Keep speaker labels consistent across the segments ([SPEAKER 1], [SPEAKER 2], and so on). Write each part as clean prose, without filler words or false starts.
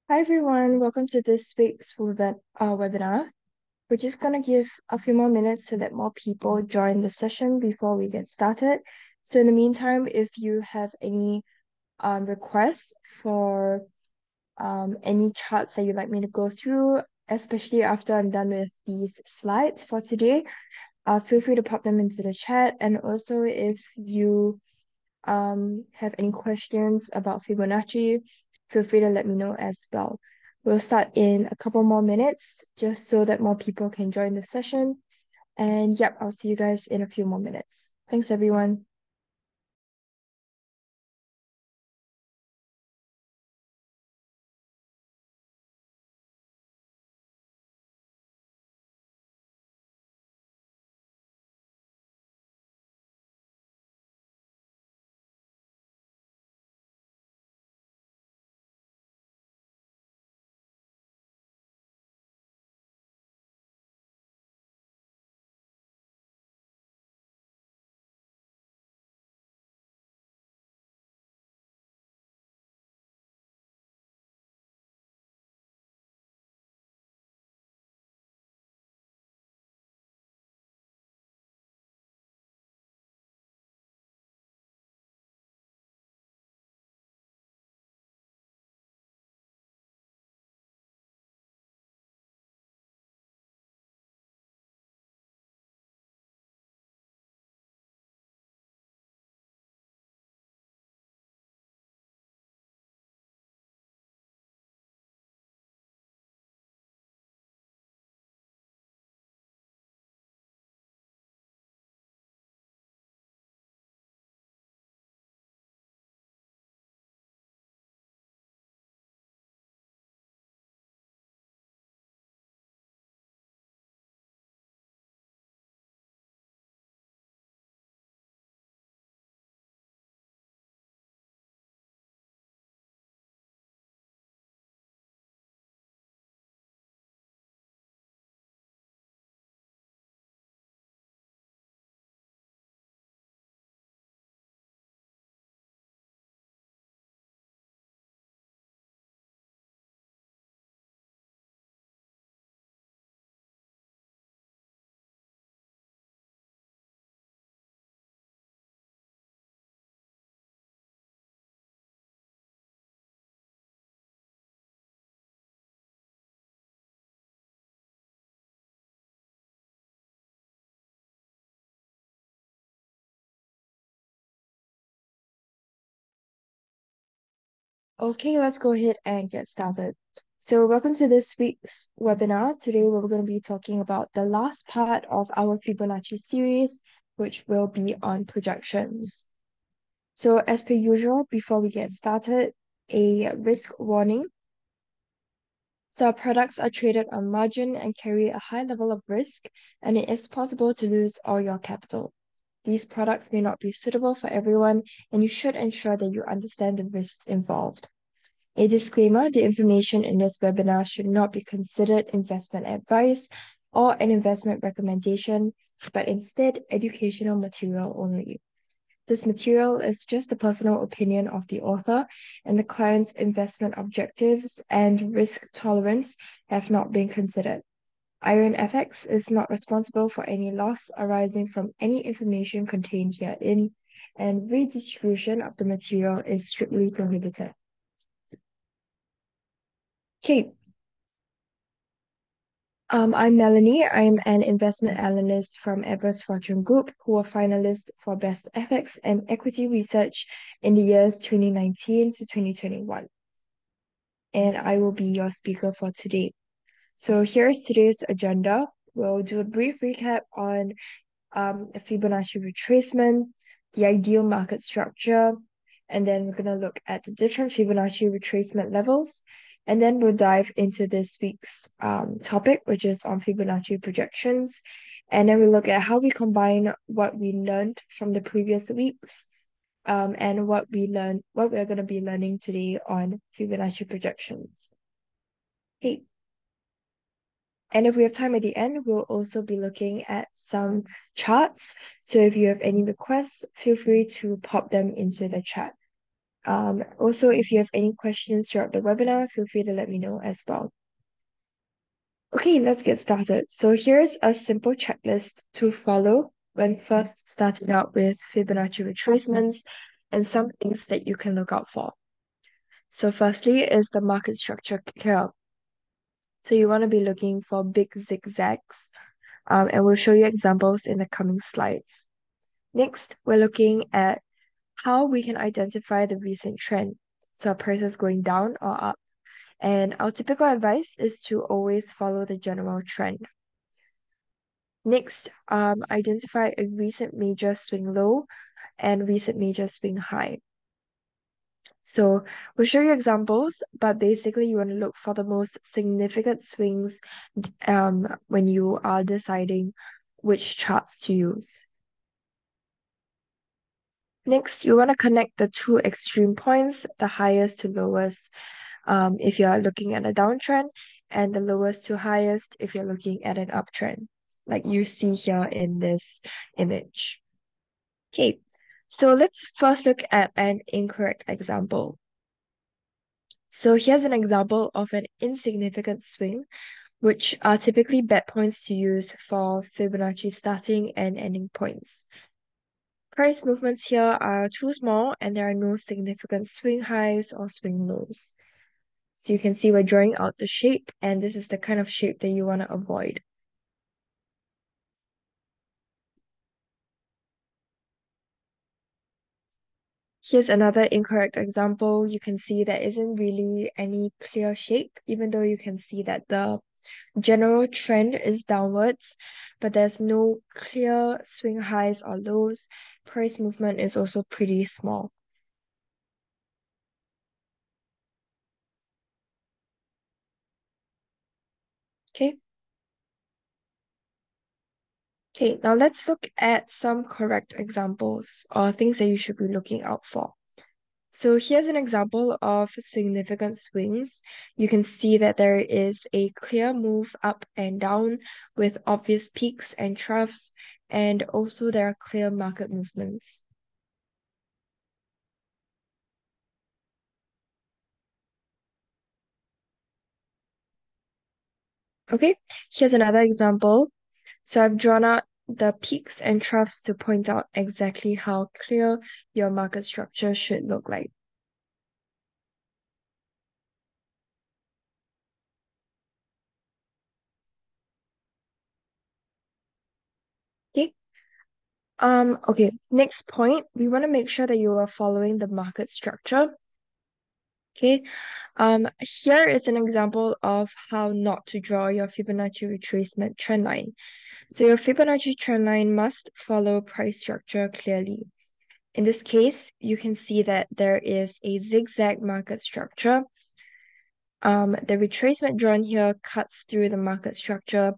[SPEAKER 1] Hi everyone, welcome to this week's webinar. We're just gonna give a few more minutes to let more people join the session before we get started. So in the meantime, if you have any requests for any charts that you'd like me to go through, especially after I'm done with these slides for today, feel free to pop them into the chat. And also if you have any questions about Fibonacci, feel free to let me know as well. We'll start in a couple more minutes just so that more people can join the session. And yep, I'll see you guys in a few more minutes. Thanks, everyone. Okay, let's go ahead and get started. So welcome to this week's webinar. Today we're going to be talking about the last part of our Fibonacci series, which will be on projections. So as per usual, before we get started, a risk warning. So our products are traded on margin and carry a high level of risk, and it is possible to lose all your capital. These products may not be suitable for everyone, and you should ensure that you understand the risks involved. A disclaimer, the information in this webinar should not be considered investment advice or an investment recommendation, but instead educational material only. This material is just the personal opinion of the author, and the client's investment objectives and risk tolerance have not been considered. IronFX is not responsible for any loss arising from any information contained herein, and redistribution of the material is strictly prohibited. Okay, I'm Melanie. I'm an investment analyst from Everest Fortune Group, who were finalists for Best FX and Equity Research in the years 2019 to 2021. And I will be your speaker for today. So here's today's agenda. We'll do a brief recap on a Fibonacci retracement, the ideal market structure, and then we're going to look at the different Fibonacci retracement levels. And then we'll dive into this week's topic, which is on Fibonacci projections. And then we look at how we combine what we learned from the previous weeks and what we're going to be learning today on Fibonacci projections. Okay. And if we have time at the end, we'll also be looking at some charts. So if you have any requests, feel free to pop them into the chat. Also, if you have any questions throughout the webinar, feel free to let me know as well. Okay, let's get started. So here's a simple checklist to follow when first starting out with Fibonacci retracements and some things that you can look out for. So firstly is the market structure here. So you want to be looking for big zigzags, and we'll show you examples in the coming slides. Next, we're looking at how we can identify the recent trend. So are prices going down or up? And our typical advice is to always follow the general trend. Next, identify a recent major swing low and recent major swing high. So we'll show you examples, but basically you want to look for the most significant swings when you are deciding which charts to use. Next, you want to connect the two extreme points, the highest to lowest, if you are looking at a downtrend, and the lowest to highest if you're looking at an uptrend, like you see here in this image. Okay, so let's first look at an incorrect example. So here's an example of an insignificant swing, which are typically bad points to use for Fibonacci starting and ending points. Price movements here are too small and there are no significant swing highs or swing lows. So you can see we're drawing out the shape, and this is the kind of shape that you want to avoid. Here's another incorrect example. You can see there isn't really any clear shape, even though you can see that the general trend is downwards, but there's no clear swing highs or lows. Price movement is also pretty small. Okay. Okay, now let's look at some correct examples or things that you should be looking out for. So here's an example of significant swings. You can see that there is a clear move up and down with obvious peaks and troughs, and also there are clear market movements. Okay, here's another example. So I've drawn out the peaks and troughs to point out exactly how clear your market structure should look like. Okay. Okay, next point, we want to make sure that you are following the market structure. Okay, here is an example of how not to draw your Fibonacci retracement trend line. So your Fibonacci trend line must follow price structure clearly. In this case, you can see that there is a zigzag market structure. The retracement drawn here cuts through the market structure,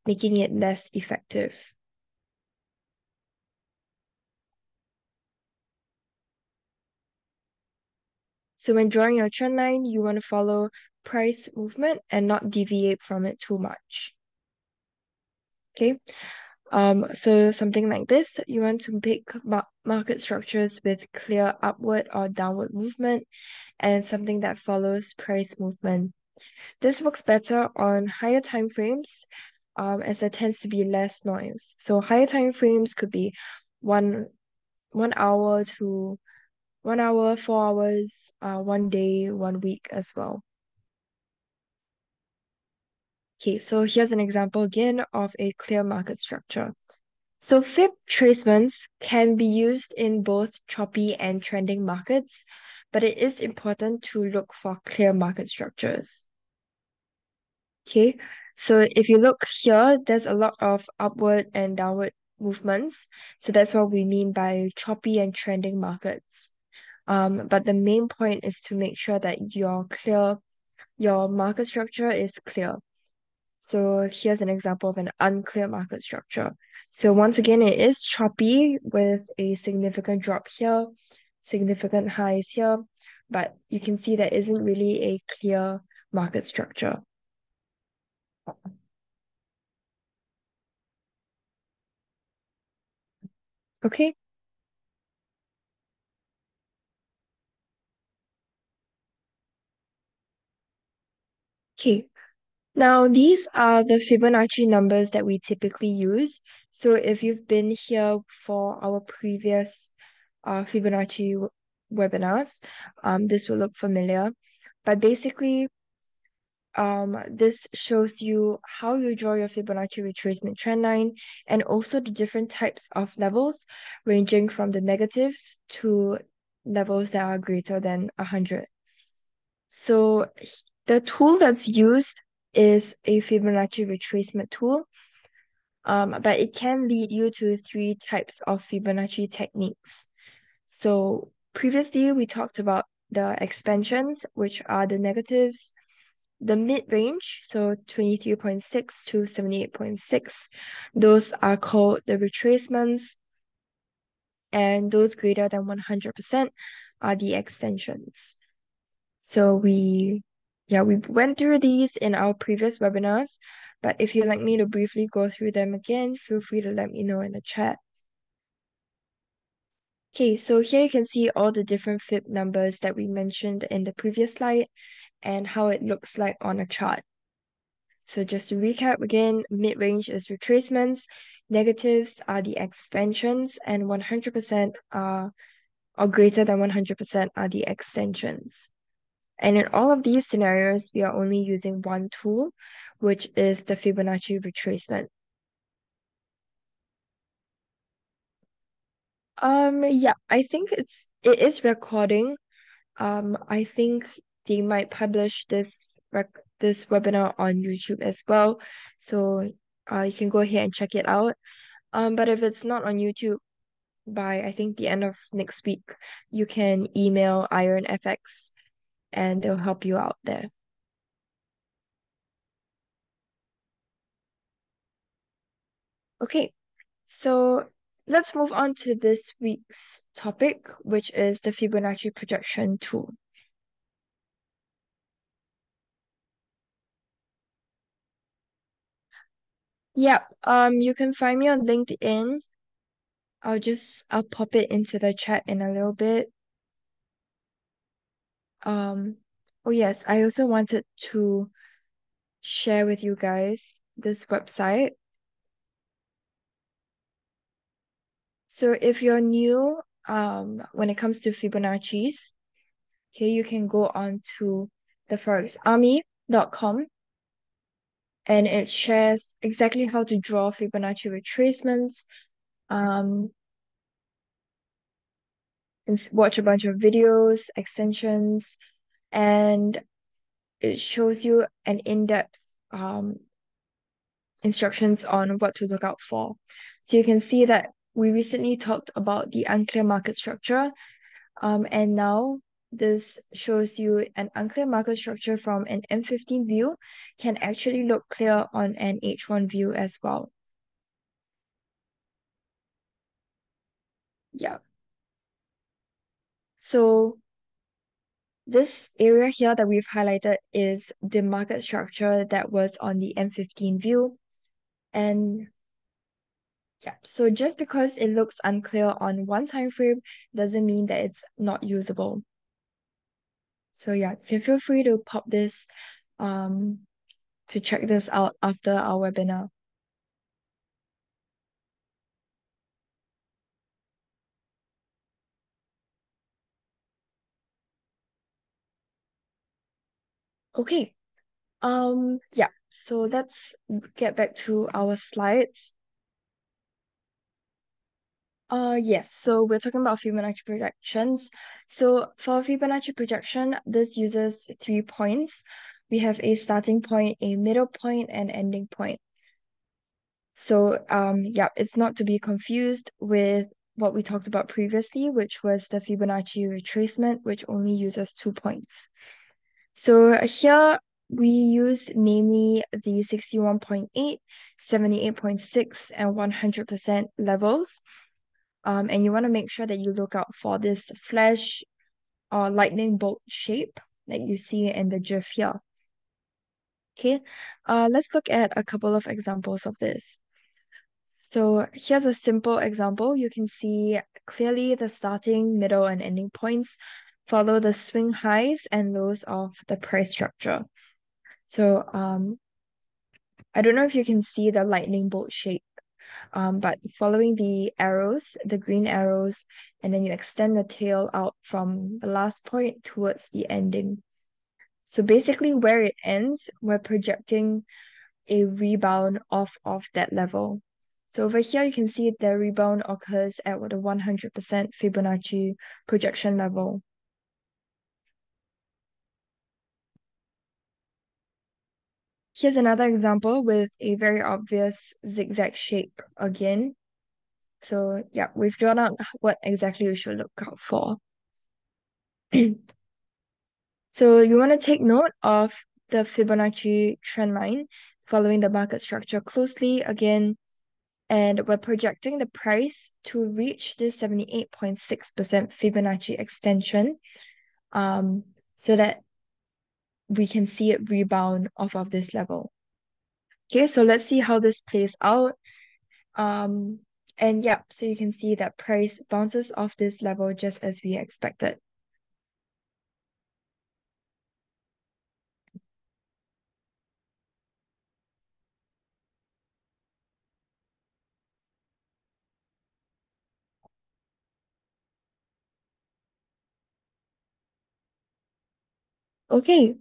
[SPEAKER 1] making it less effective. So when drawing your trend line, you want to follow price movement and not deviate from it too much. Okay. So something like this, you want to pick market structures with clear upward or downward movement and something that follows price movement. This works better on higher time frames, as there tends to be less noise. So higher time frames could be one 1 hour to 1 hour, 4 hours, 1 day, 1 week as well. Okay, so here's an example again of a clear market structure. So Fib tracements can be used in both choppy and trending markets, but it is important to look for clear market structures. Okay, so if you look here, there's a lot of upward and downward movements. So that's what we mean by choppy and trending markets. But the main point is to make sure that your market structure is clear. So here's an example of an unclear market structure. So once again, it is choppy with a significant drop here, significant highs here, but you can see there isn't really a clear market structure. Okay. Okay, now these are the Fibonacci numbers that we typically use. So if you've been here for our previous Fibonacci webinars, this will look familiar. But basically, this shows you how you draw your Fibonacci retracement trend line and also the different types of levels ranging from the negatives to levels that are greater than 100. So the tool that's used is a Fibonacci retracement tool, but it can lead you to three types of Fibonacci techniques. So previously we talked about the expansions, which are the negatives, the mid-range, so 23.6 to 78.6. Those are called the retracements, and those greater than 100% are the extensions. So we went through these in our previous webinars, but if you'd like me to briefly go through them again, feel free to let me know in the chat. Okay, so here you can see all the different fib numbers that we mentioned in the previous slide and how it looks like on a chart. So just to recap again, mid-range is retracements, negatives are the expansions, and 100% are or greater than 100% are the extensions. And in all of these scenarios, we are only using one tool, which is the Fibonacci retracement. Yeah, I think it is recording. I think they might publish this webinar on YouTube as well. So you can go ahead and check it out. But if it's not on YouTube by I think the end of next week, you can email IronFX and they'll help you out there. Okay, so let's move on to this week's topic, which is the Fibonacci projection tool. Yep, you can find me on LinkedIn. I'll pop it into the chat in a little bit. Um, oh yes, I also wanted to share with you guys this website. So if you're new, when it comes to Fibonacci's, okay, you can go on to the forexarmy.com and it shares exactly how to draw Fibonacci retracements, um, and watch a bunch of videos, extensions, and it shows you an in-depth instructions on what to look out for. So you can see that we recently talked about the unclear market structure, and now this shows you an unclear market structure from an M15 view can actually look clear on an H1 view as well. Yeah. So this area here that we've highlighted is the market structure that was on the M15 view. And yeah, so just because it looks unclear on one time frame doesn't mean that it's not usable. So yeah, you can feel free to pop this um to check this out after our webinar. Okay. Yeah, so let's get back to our slides. Yes, so we're talking about Fibonacci projections. So for Fibonacci projection, this uses 3 points. We have a starting point, a middle point, and ending point. So yeah, it's not to be confused with what we talked about previously, which was the Fibonacci retracement, which only uses 2 points. So here we use namely the 61.8, 78.6, and 100% levels. And you want to make sure that you look out for this flash or lightning bolt shape that you see in the GIF here. Okay, let's look at a couple of examples of this. So here's a simple example. You can see clearly the starting, middle, and ending points follow the swing highs and lows of the price structure. So I don't know if you can see the lightning bolt shape, but following the arrows, the green arrows, and then you extend the tail out from the last point towards the ending. So basically where it ends, we're projecting a rebound off of that level. So over here, you can see the rebound occurs at what a 100% Fibonacci projection level. Here's another example with a very obvious zigzag shape again. So yeah, we've drawn out what exactly you should look out for. So you want to take note of the Fibonacci trend line following the market structure closely again, and we're projecting the price to reach this 78.6% Fibonacci extension, um, so that we can see it rebound off of this level. Okay, so let's see how this plays out. Um, and yeah, so you can see that price bounces off this level just as we expected. Okay,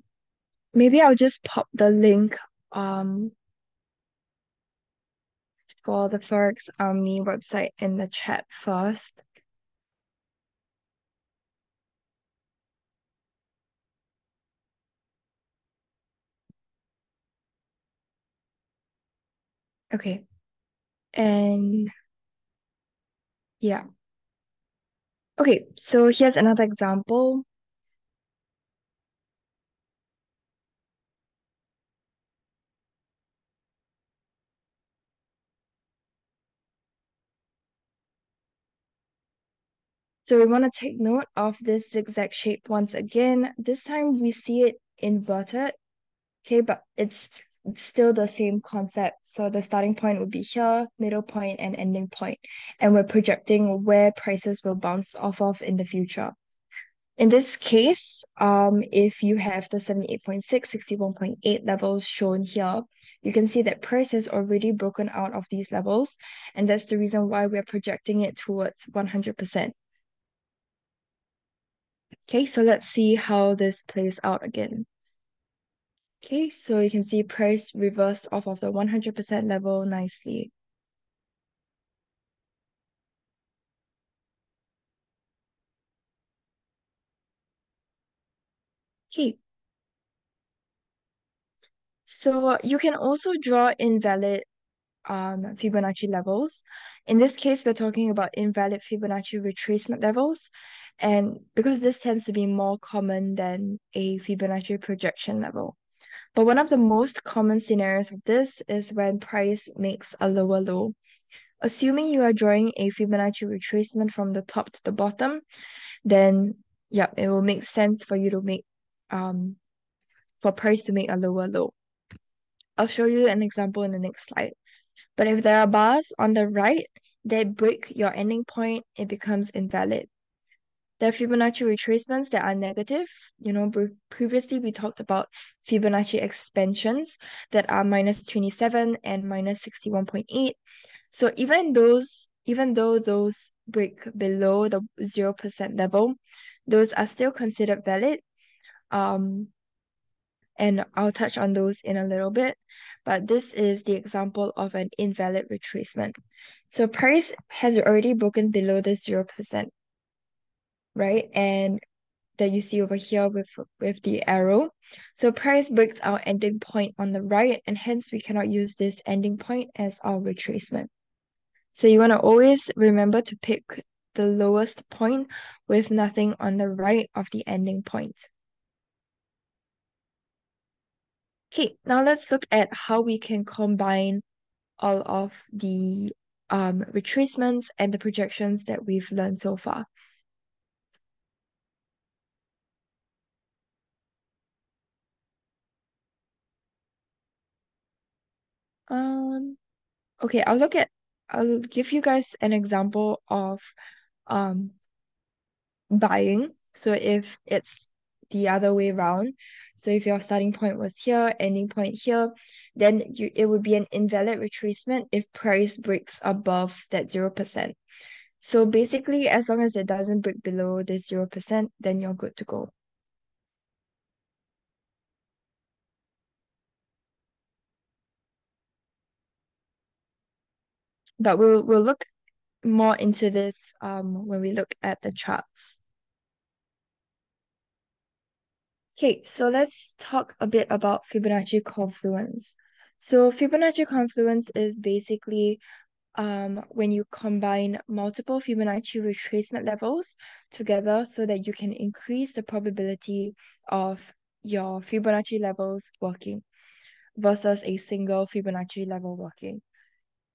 [SPEAKER 1] maybe I'll just pop the link for the Forex Army website in the chat first. Okay, and yeah. Okay, so here's another example. So we want to take note of this zigzag shape once again. This time we see it inverted. Okay, but it's still the same concept. So the starting point would be here, middle point, and ending point. And we're projecting where prices will bounce off of in the future. In this case, if you have the 78.6, 61.8 levels shown here, you can see that price has already broken out of these levels, and that's the reason why we're projecting it towards 100%. Okay, so let's see how this plays out again. Okay, so you can see price reversed off of the 100% level nicely. Okay, so you can also draw invalid Fibonacci levels. In this case, we're talking about invalid Fibonacci retracement levels, and because this tends to be more common than a Fibonacci projection level. But one of the most common scenarios of this is when price makes a lower low. Assuming you are drawing a Fibonacci retracement from the top to the bottom, then yeah, it will make sense for you to make for price to make a lower low. I'll show you an example in the next slide. But if there are bars on the right that break your ending point, it becomes invalid. There are Fibonacci retracements that are negative. Previously we talked about Fibonacci expansions that are minus 27 and minus 61.8. So even though those break below the 0% level, those are still considered valid. Um, and I'll touch on those in a little bit. But this is the example of an invalid retracement. So price has already broken below the 0%, right? And that you see over here with the arrow. So price breaks our ending point on the right, and hence we cannot use this ending point as our retracement. So you want to always remember to pick the lowest point with nothing on the right of the ending point. Okay, now let's look at how we can combine all of the retracements and the projections that we've learned so far. Um, okay, I'll give you guys an example of um buying. So if it's the other way around, So if your starting point was here, ending point here, then it would be an invalid retracement if price breaks above that 0%. So basically, as long as it doesn't break below this 0%, then you're good to go. But we'll look more into this when we look at the charts. Okay, so let's talk a bit about Fibonacci confluence. So Fibonacci confluence is basically when you combine multiple Fibonacci retracement levels together so that you can increase the probability of your Fibonacci levels working versus a single Fibonacci level working.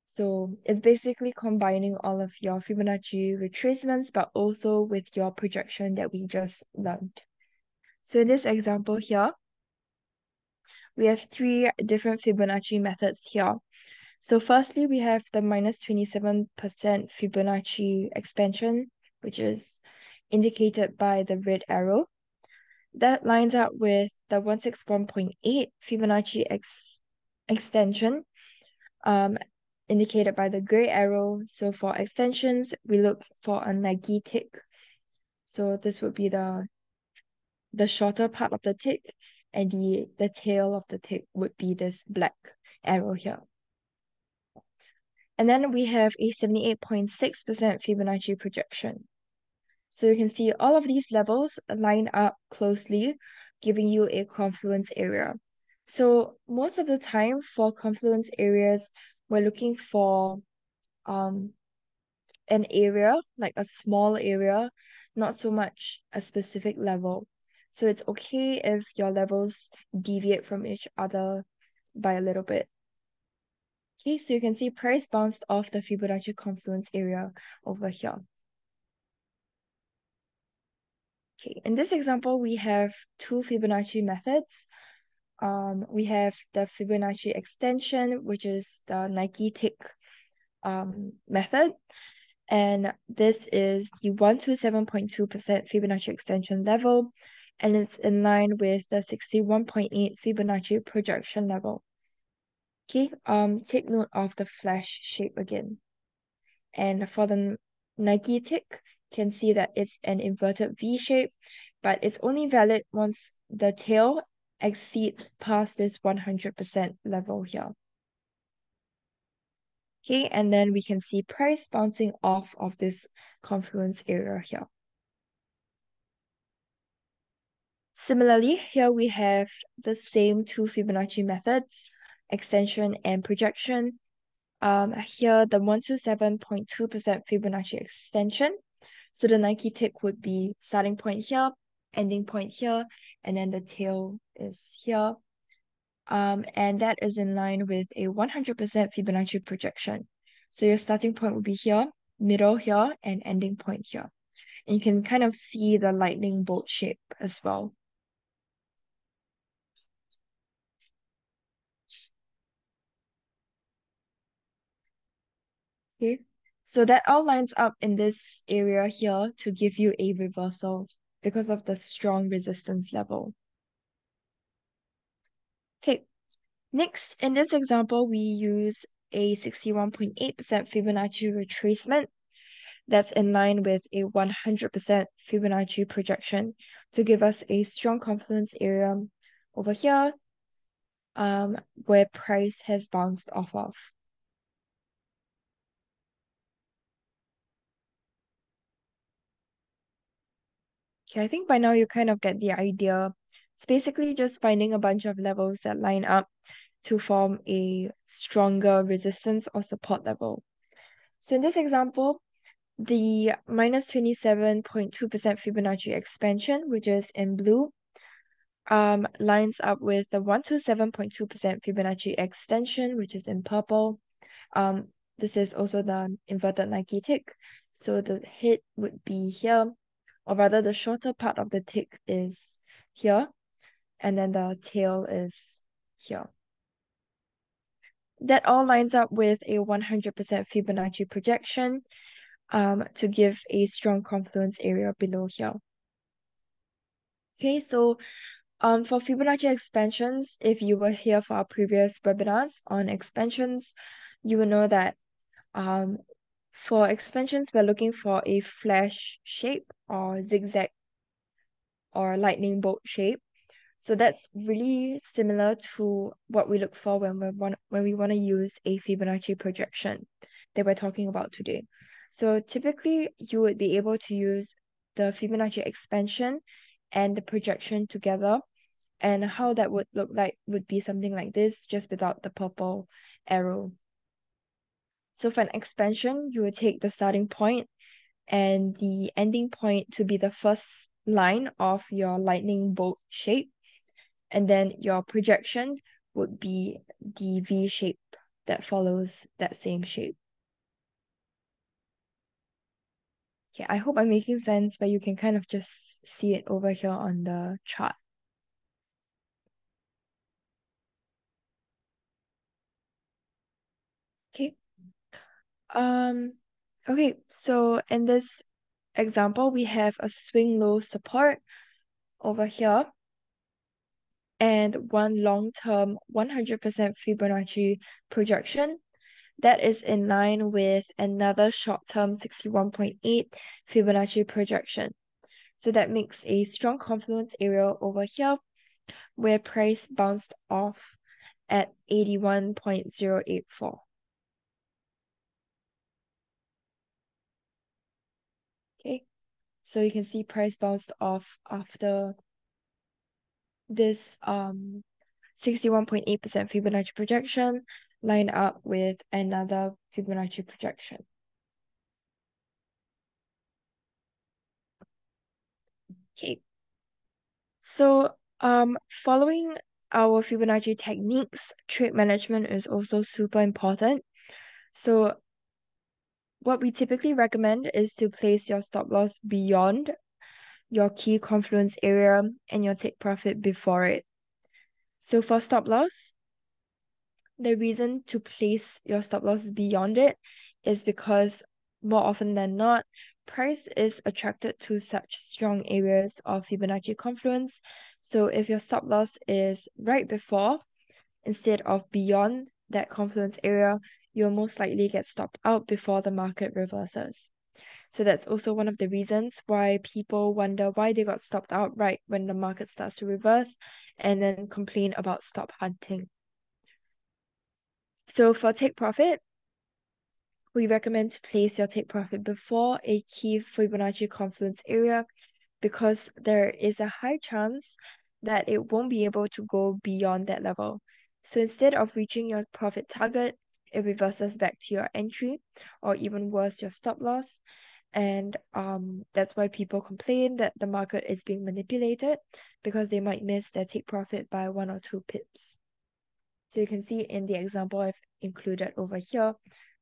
[SPEAKER 1] So it's basically combining all of your Fibonacci retracements, but also with your projection that we just learned. So in this example here, we have three different Fibonacci methods here. So firstly, we have the minus 27% Fibonacci expansion, which is indicated by the red arrow. That lines up with the 161.8 Fibonacci extension, indicated by the gray arrow. So for extensions, we look for a Nike tick. So this would be the shorter part of the tick, and the tail of the tick would be this black arrow here. And then we have a 78.6% Fibonacci projection. So you can see all of these levels line up closely, giving you a confluence area. So most of the time for confluence areas, we're looking for um an area, like a small area, not so much a specific level. So it's okay if your levels deviate from each other by a little bit. Okay, so you can see price bounced off the Fibonacci confluence area over here. Okay, in this example, we have two Fibonacci methods. We have the Fibonacci extension, which is the Nike tick method. And this is the 127.2% Fibonacci extension level, and it's in line with the 61.8 Fibonacci projection level. Okay, take note of the flash shape again. And for the Nike tick, can see that it's an inverted V shape, but it's only valid once the tail exceeds past this 100% level here. Okay, and then we can see price bouncing off of this confluence area here. Similarly, here we have the same two Fibonacci methods, extension and projection. Here the 127.2% Fibonacci extension. So the Nike tick would be starting point here, ending point here, and then the tail is here. And that is in line with a 100% Fibonacci projection. So your starting point would be here, middle here, and ending point here. And you can kind of see the lightning bolt shape as well. Okay, so that all lines up in this area here to give you a reversal because of the strong resistance level. Okay, next, in this example, we use a 61.8% Fibonacci retracement that's in line with a 100% Fibonacci projection to give us a strong confluence area over here, where price has bounced off of. Okay, I think by now you kind of get the idea. It's basically just finding a bunch of levels that line up to form a stronger resistance or support level. So in this example, the minus 27.2% Fibonacci expansion, which is in blue, lines up with the 127.2% Fibonacci extension, which is in purple. This is also the inverted Nike tick. So the head would be here, or rather the shorter part of the tick is here, and then the tail is here. That all lines up with a 100% Fibonacci projection to give a strong confluence area below here. Okay, so For Fibonacci expansions, if you were here for our previous webinars on expansions, you will know that um, for expansions, we're looking for a flash shape or zigzag or lightning bolt shape. So that's really similar to what we look for when we want to use a Fibonacci projection that we're talking about today. So typically you would be able to use the Fibonacci expansion and the projection together, and how that would look like would be something like this, just without the purple arrow. So for an expansion, you would take the starting point and the ending point to be the first line of your lightning bolt shape, and then your projection would be the V shape that follows that same shape. Okay, I hope I'm making sense, but you can kind of just see it over here on the chart. Okay. Um, okay, so in this example, we have a swing low support over here and one long-term 100% Fibonacci projection that is in line with another short-term 61.8 Fibonacci projection. So that makes a strong confluence area over here where price bounced off at 81.084. Okay, so you can see price bounced off after this 61.8% Fibonacci projection line up with another Fibonacci projection. Okay, so following our Fibonacci techniques, trade management is also super important. So what we typically recommend is to place your stop loss beyond your key confluence area and your take profit before it. So for stop loss, the reason to place your stop loss beyond it is because more often than not, price is attracted to such strong areas of Fibonacci confluence. So if your stop loss is right before instead of beyond that confluence area, you'll most likely get stopped out before the market reverses. So that's also one of the reasons why people wonder why they got stopped out right when the market starts to reverse and then complain about stop hunting. So for take profit, we recommend to place your take profit before a key Fibonacci confluence area because there is a high chance that it won't be able to go beyond that level. So instead of reaching your profit target, it reverses back to your entry or even worse, your stop loss. And that's why people complain that the market is being manipulated because they might miss their take profit by 1 or 2 pips. So you can see in the example I've included over here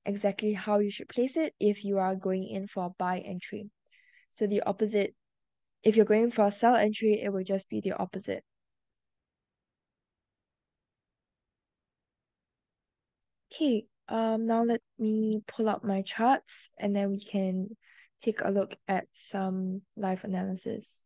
[SPEAKER 1] exactly how you should place it if you are going in for a buy entry. So the opposite, if you're going for a sell entry, it will just be the opposite. Okay, now let me pull up my charts and then we can take a look at some live analysis.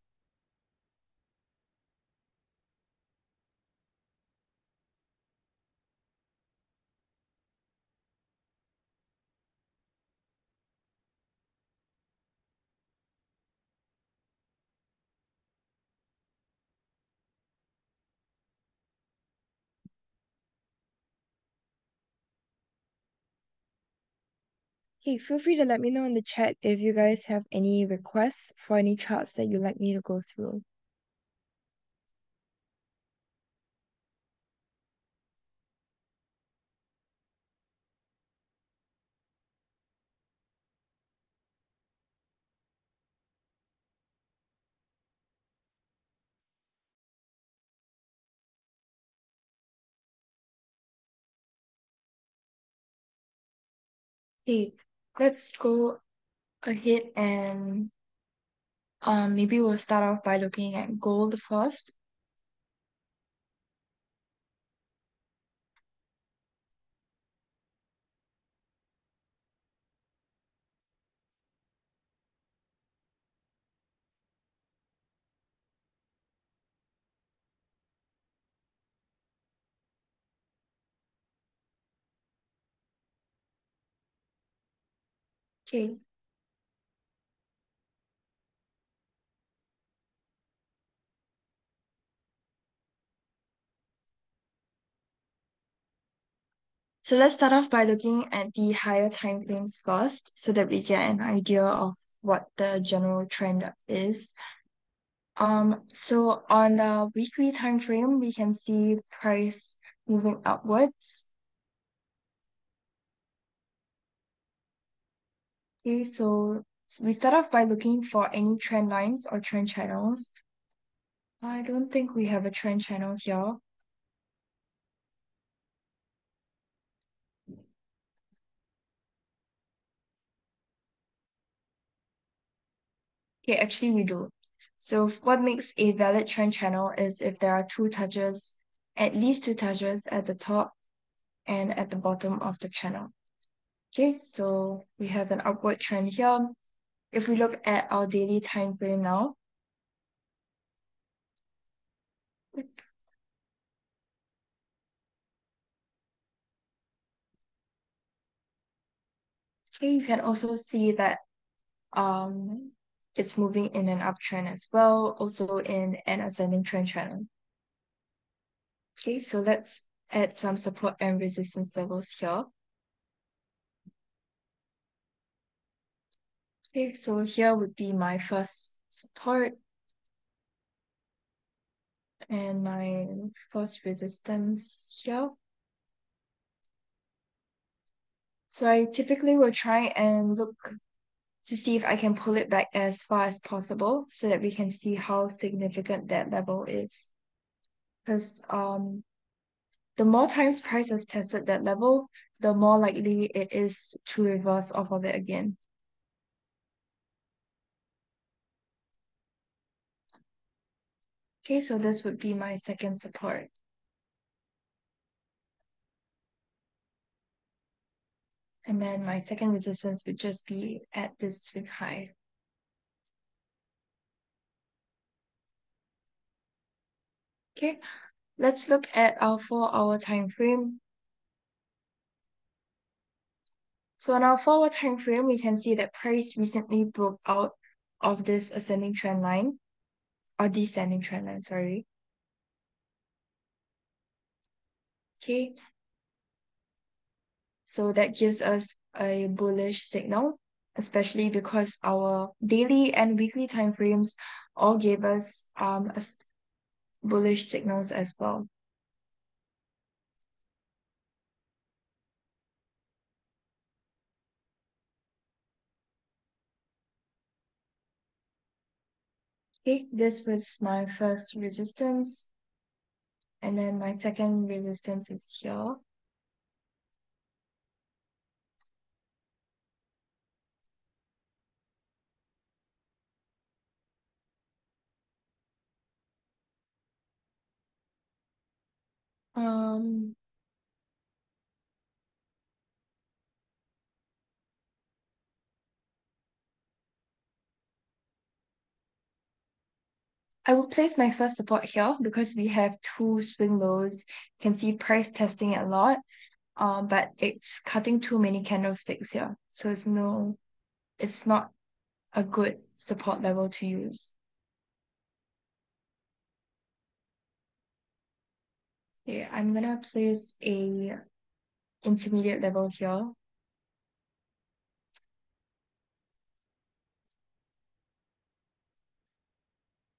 [SPEAKER 1] Okay, feel free to let me know in the chat if you guys have any requests for any charts that you'd like me to go through. Okay, let's go ahead and maybe we'll start off by looking at gold first. Okay. So let's start off by looking at the higher time frames first so that we get an idea of what the general trend is. So on the weekly time frame, we can see price moving upwards. Okay, so we start off by looking for any trend lines or trend channels. I don't think we have a trend channel here. Okay, actually we do. So what makes a valid trend channel is if there are two touches, at least two touches at the top and at the bottom of the channel. Okay, so we have an upward trend here. If we look at our daily time frame now, okay, you can also see that um it's moving in an uptrend as well, also in an ascending trend channel. Okay, so let's add some support and resistance levels here. Okay, so here would be my first support and my first resistance here. So I typically will try and look to see if I can pull it back as far as possible so that we can see how significant that level is. Because the more times price has tested that level, the more likely it is to reverse off of it again. Okay, so this would be my second support. And then my second resistance would just be at this week high. Okay, let's look at our 4-hour time frame. So on our 4-hour time frame, we can see that price recently broke out of this ascending trend line, or descending trend line, sorry. Okay, so that gives us a bullish signal, especially because our daily and weekly time frames all gave us bullish signals as well. Okay, this was my first resistance, and then my second resistance is here. Um, I will place my first support here because we have two swing lows. You can see price testing it a lot, but it's cutting too many candlesticks here. So it's not a good support level to use. Okay, I'm gonna place a intermediate level here.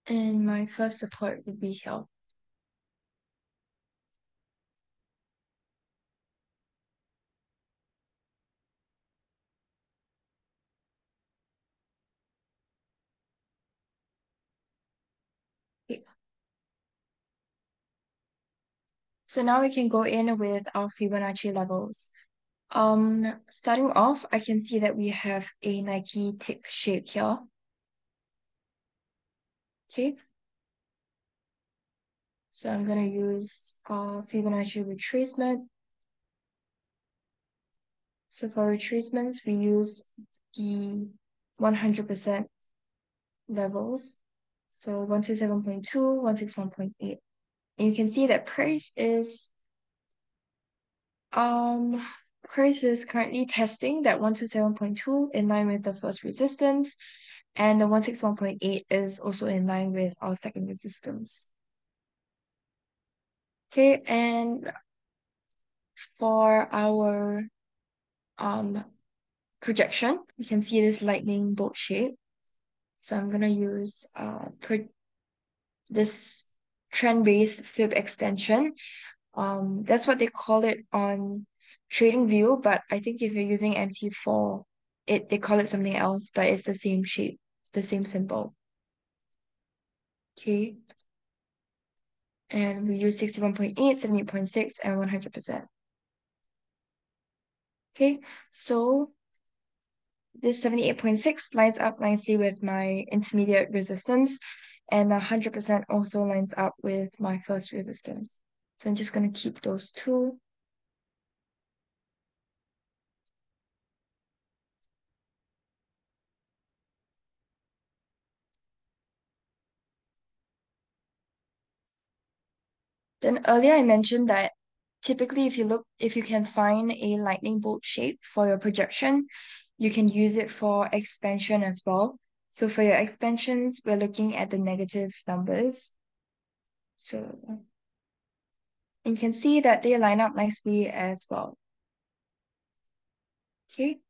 [SPEAKER 1] And my first support would be here. Okay. So now we can go in with our Fibonacci levels. Starting off, I can see that we have a Nike tick shape here. Okay, so I'm gonna use Fibonacci retracement. So for retracements, we use the 100% levels. So 127.2, 161.8. And you can see that price is um price is currently testing that 127.2 in line with the first resistance, and the 161.8 is also in line with our second resistance. Okay, and for our um projection, you can see this lightning bolt shape. So I'm gonna use this trend-based fib extension. That's what they call it on TradingView, but I think if you're using MT4, they call it something else, but it's the same shape, the same symbol. Okay. And we use 61.8, 78.6, and 100%. Okay, so this 78.6 lines up nicely with my intermediate resistance, and 100% also lines up with my first resistance. So I'm just going to keep those two. Then earlier I mentioned that typically if you can find a lightning bolt shape for your projection, you can use it for expansion as well. So for your expansions, we're looking at the negative numbers. So and you can see that they line up nicely as well. Okay.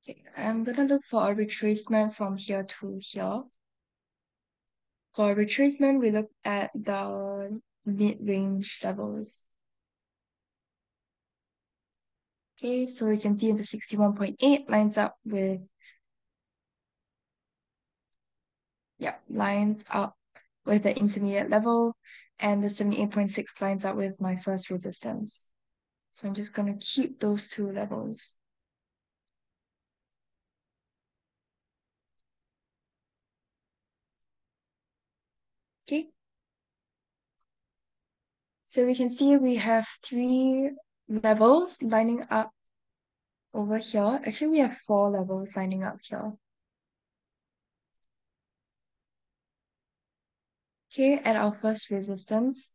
[SPEAKER 1] Okay, I'm gonna look for a retracement from here to here. For retracement, we look at the mid-range levels. Okay, so we can see the 61.8 lines up with, lines up with the intermediate level, and the 78.6 lines up with my first resistance. So I'm just gonna keep those two levels. Okay. So we can see we have three levels lining up over here. Actually, we have four levels lining up here. Okay, at our first resistance.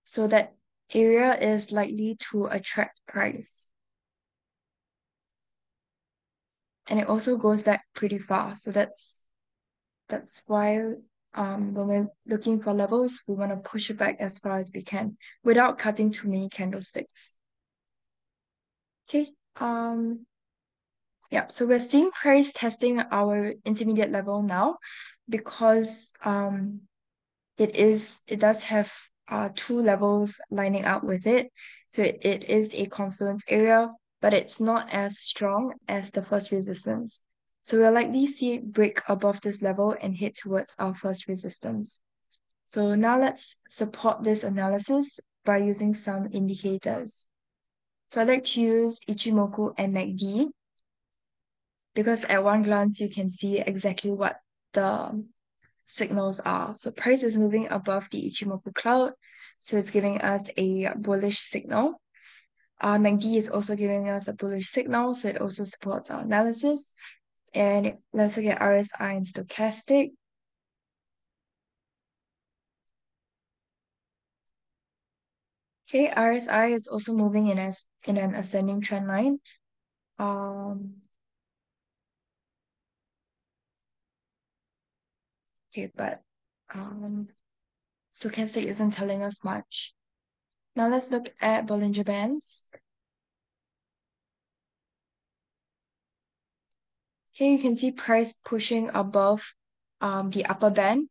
[SPEAKER 1] So that area is likely to attract price. And it also goes back pretty far. So that's why when we're looking for levels, we want to push it back as far as we can without cutting too many candlesticks. Okay. Yeah, so we're seeing price testing our intermediate level now because it does have two levels lining up with it. So it is a confluence area, but it's not as strong as the first resistance. So we'll likely see it break above this level and head towards our first resistance. So now let's support this analysis by using some indicators. So I like to use Ichimoku and MACD because at one glance you can see exactly what the signals are. So price is moving above the Ichimoku cloud, so it's giving us a bullish signal. MACD is also giving us a bullish signal, so it also supports our analysis. And let's look at RSI and stochastic. Okay, RSI is also moving in an ascending trend line. Okay, but stochastic isn't telling us much. Now let's look at Bollinger Bands. Okay, you can see price pushing above the upper band.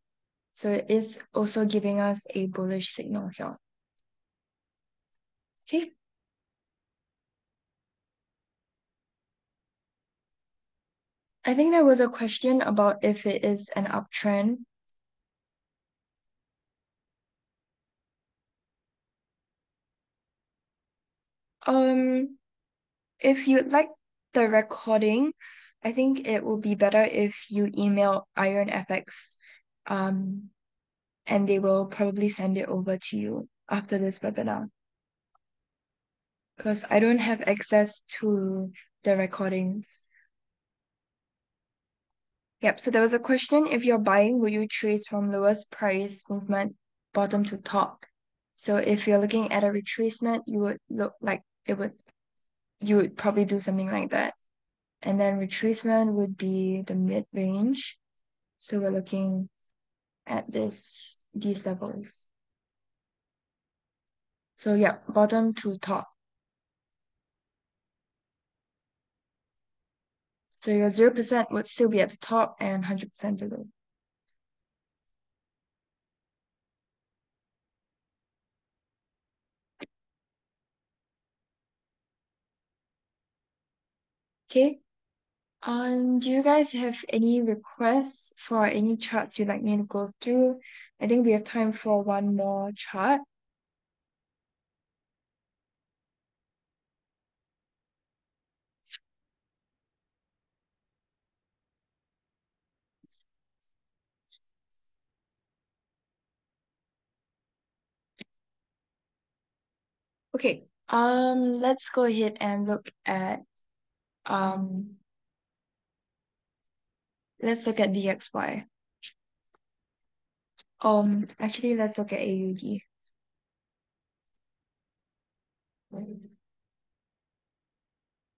[SPEAKER 1] So it is also giving us a bullish signal here. Okay. I think there was a question about if it is an uptrend. Um, if you'd like the recording, I think it will be better if you email IronFX, um, and they will probably send it over to you after this webinar. because I don't have access to the recordings. Yep, so there was a question, if you're buying, will you trace from lowest price movement bottom to top? So if you're looking at a retracement, you would look like you would probably do something like that. And then retracement would be the mid-range. So we're looking at these levels. So yeah, bottom to top. So your 0% would still be at the top and 100% below. Okay. Do you guys have any requests for any charts you'd like me to go through? I think we have time for one more chart. Okay. Let's go ahead and look at um let's look at DXY. Actually let's look at AUD.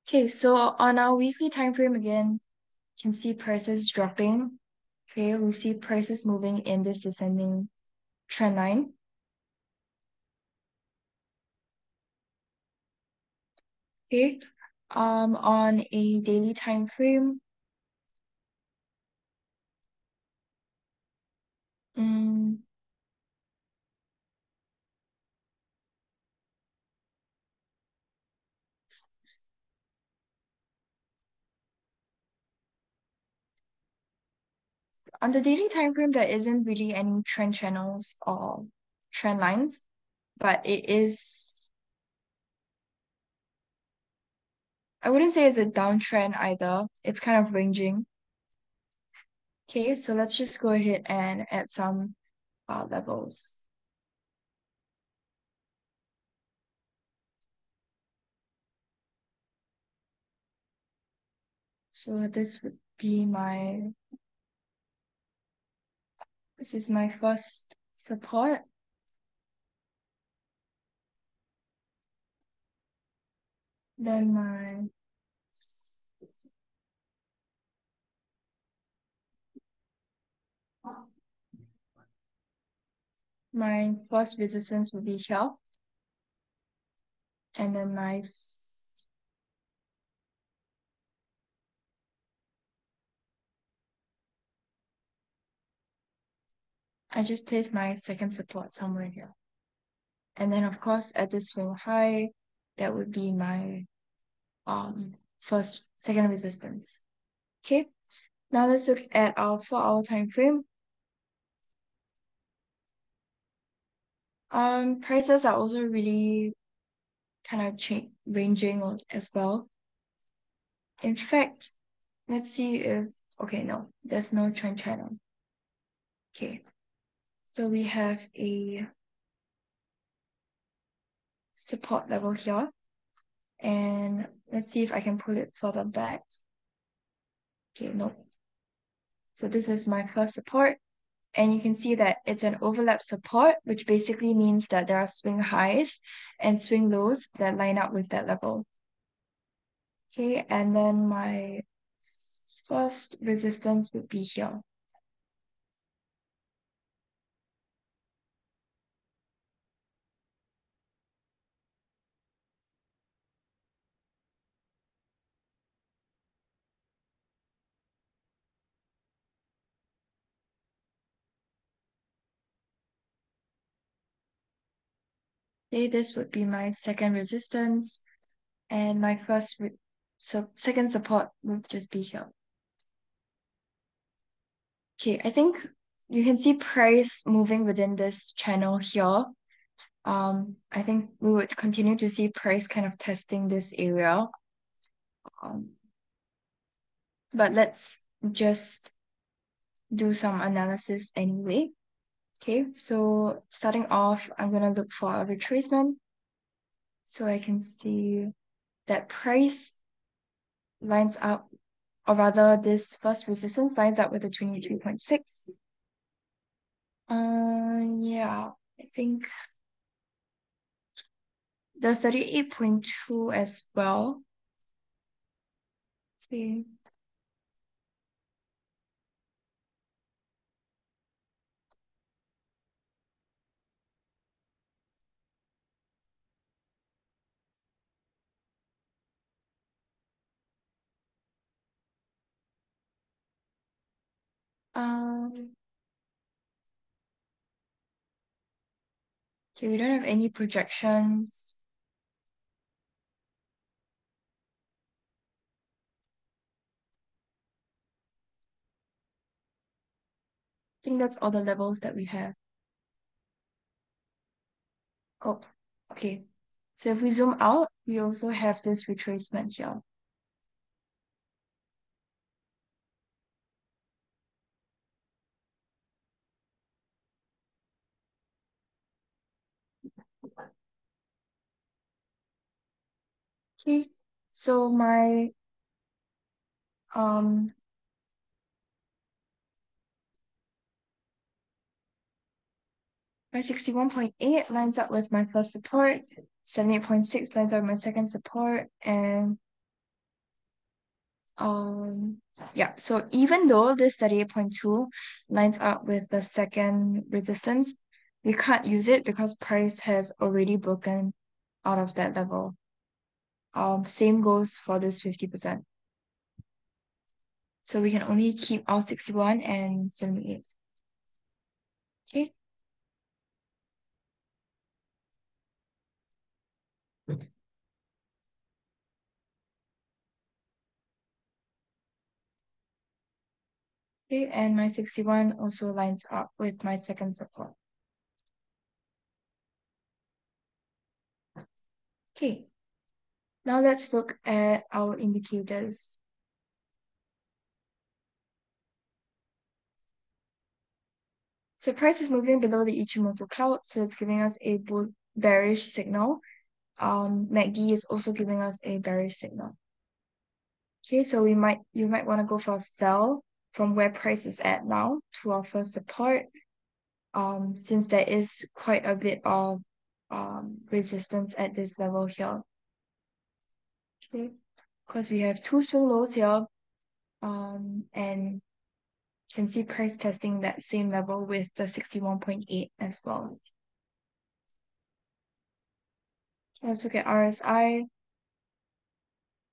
[SPEAKER 1] Okay, so on our weekly time frame again, you can see prices dropping. Okay, we see prices moving in this descending trend line. Okay, on a daily time frame, mm, on the daily time frame, there isn't really any trend channels or trend lines, but it is, I wouldn't say it's a downtrend either. It's kind of ranging. Okay, so let's just go ahead and add some levels. So this is my first support. Then my first resistance will be here. And then I just place my second support somewhere here. And then of course at this swing high, that would be my second resistance. Okay, now let's look at our 4-hour time frame. Prices are also really kind of ranging as well. In fact, let's see if okay, no, there's no trend channel. Okay, so we have a support level here, and let's see if I can pull it further back. Okay, no. So this is my first support, and you can see that it's an overlap support, which basically means that there are swing highs and swing lows that line up with that level. Okay, and then my first resistance would be here. Okay, this would be my second resistance, and my second support would just be here. Okay, I think you can see price moving within this channel here. I think we would continue to see price kind of testing this area. Um, but let's just do some analysis anyway. Okay, so starting off, I'm gonna look for a retracement. So I can see that price lines up, or rather this first resistance lines up with the 23.6. Yeah, I think the 38.2 as well. See. Um, okay, we don't have any projections. I think that's all the levels that we have. Oh, okay. So if we zoom out, we also have this retracement here. Okay, so um my 61.8 lines up with my first support, 78.6 lines up with my second support, and yeah, so even though this 38.2 lines up with the second resistance, we can't use it because price has already broken out of that level. Same goes for this 50%. So we can only keep our 61 and 78. Okay. Okay, and my 61 also lines up with my second support. Okay, now let's look at our indicators. So price is moving below the Ichimoku cloud, so it's giving us a bearish signal. MACD is also giving us a bearish signal. Okay, so you might want to go for a sell from where price is at now to our first support. Since there is quite a bit of resistance at this level here. Okay, because we have two swing lows here, and can see price testing that same level with the 61.8 as well. Let's look at RSI.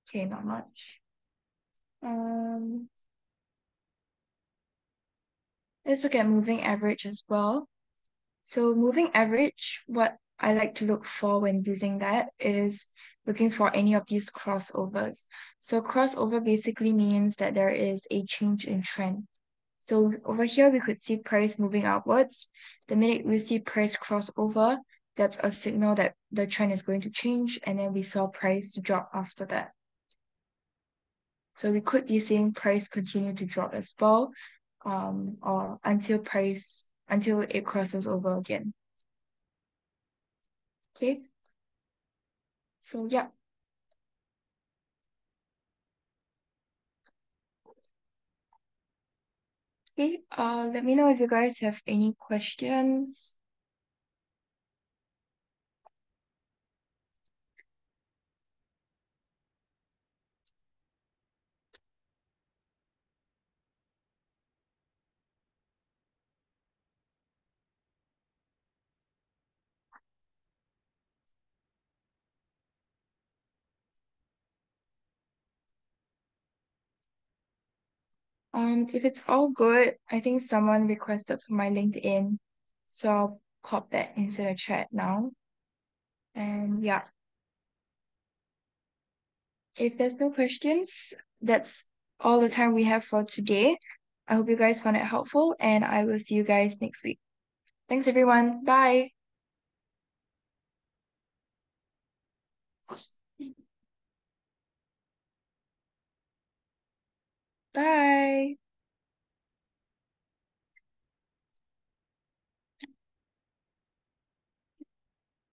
[SPEAKER 1] Okay, not much. Um, let's look at moving average as well. So moving average, what I like to look for when using that is looking for any of these crossovers. So crossover basically means that there is a change in trend. So over here, we could see price moving upwards. The minute we see price crossover, that's a signal that the trend is going to change, and then we saw price drop after that. So we could be seeing price continue to drop as well, or until it crosses over again. Okay. So yeah. Okay. Let me know if you guys have any questions. If it's all good, I think someone requested for my LinkedIn, so I'll pop that into the chat now. And yeah, if there's no questions, that's all the time we have for today. I hope you guys found it helpful, and I will see you guys next week. Thanks, everyone. Bye. Bye.